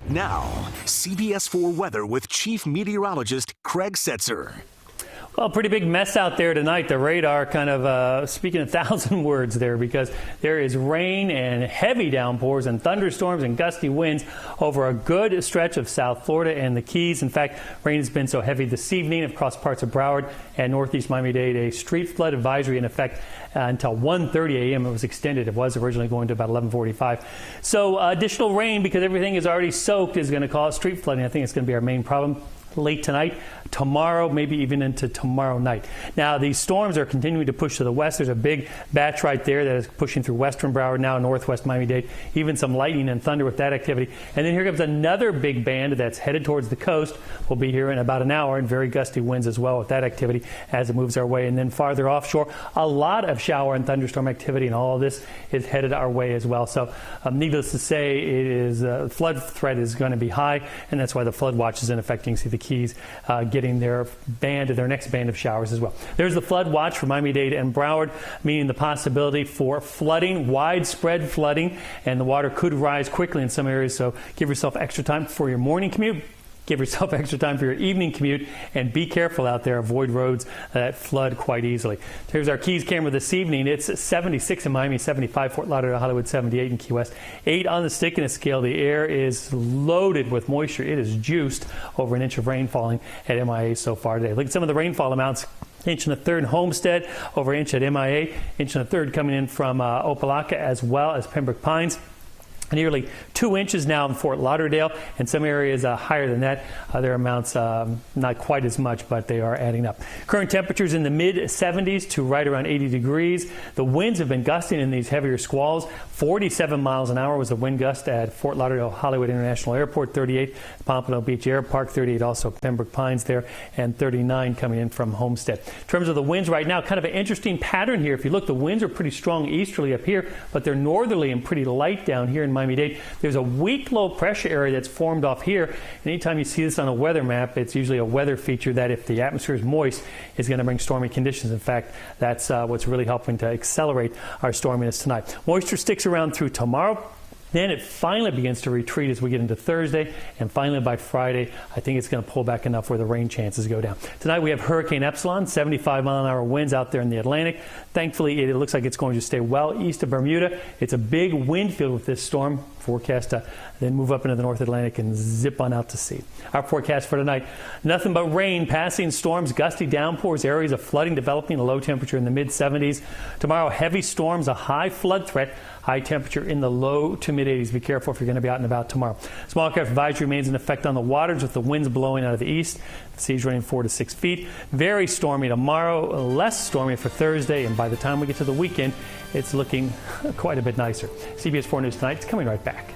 Now, CBS 4 weather with Chief Meteorologist Craig Setzer. Well, pretty big mess out there tonight. The radar kind of speaking 1,000 words there, because there is rain and heavy downpours and thunderstorms and gusty winds over a good stretch of South Florida and the Keys. In fact, rain has been so heavy this evening across parts of Broward and northeast Miami-Dade. A street flood advisory in effect until 1:30 a.m. It was extended. It was originally going to about 11:45. So additional rain, because everything is already soaked, is going to cause street flooding. I think it's going to be our main problem late tonight, tomorrow, maybe even into tomorrow night. Now, these storms are continuing to push to the west. There's a big batch right there that is pushing through western Broward now, northwest Miami-Dade, even some lightning and thunder with that activity. And then here comes another big band that's headed towards the coast. We'll be here in about an hour, and very gusty winds as well with that activity as it moves our way. And then farther offshore, a lot of shower and thunderstorm activity, and all of this is headed our way as well. So needless to say, it is flood threat is going to be high, and that's why the flood watch is in effect. You can see the Keys getting their next band of showers as well. There's the flood watch for Miami-Dade and Broward, meaning the possibility for flooding, widespread flooding, and the water could rise quickly in some areas. So give yourself extra time for your morning commute. Give yourself extra time for your evening commute, and be careful out there. Avoid roads that flood quite easily. Here's our Keys camera this evening. It's 76 in Miami, 75 Fort Lauderdale, Hollywood, 78 in Key West. 8 on the stickiness scale. The air is loaded with moisture. It is juiced. Over an inch of rain falling at MIA so far today. Look at some of the rainfall amounts. 1.3 inches in Homestead, over an inch at MIA, 1.3 inches coming in from Opelika as well as Pembroke Pines. Nearly 2 inches now in Fort Lauderdale, and some areas higher than that. Other amounts not quite as much, but they are adding up. Current temperatures in the mid-70s to right around 80 degrees. The winds have been gusting in these heavier squalls. 47 miles an hour was the wind gust at Fort Lauderdale Hollywood International Airport, 38 Pompano Beach Air Park, 38 also Pembroke Pines there, and 39 coming in from Homestead. In terms of the winds right now, kind of an interesting pattern here. If you look, the winds are pretty strong easterly up here, but they're northerly and pretty light down here in Miami-Dade. There's a weak low pressure area that's formed off here. And anytime you see this on a weather map, it's usually a weather feature that, if the atmosphere is moist, is going to bring stormy conditions. In fact, that's what's really helping to accelerate our storminess tonight. Moisture sticks around through tomorrow. Then it finally begins to retreat as we get into Thursday, and finally by Friday, I think it's going to pull back enough where the rain chances go down. Tonight we have Hurricane Epsilon, 75-mile-an-hour winds out there in the Atlantic. Thankfully, it looks like it's going to stay well east of Bermuda. It's a big wind field with this storm. Forecast to then move up into the North Atlantic and zip on out to sea. Our forecast for tonight: nothing but rain, passing storms, gusty downpours, areas of flooding developing, a low temperature in the mid-70s. Tomorrow, heavy storms, a high flood threat, high temperature in the low to mid-80s. Be careful if you're going to be out and about tomorrow. Small craft advisory remains in effect on the waters, with the winds blowing out of the east. The seas running 4 to 6 feet. Very stormy tomorrow, less stormy for Thursday, and by the time we get to the weekend, it's looking quite a bit nicer. CBS 4 News Tonight is coming right back.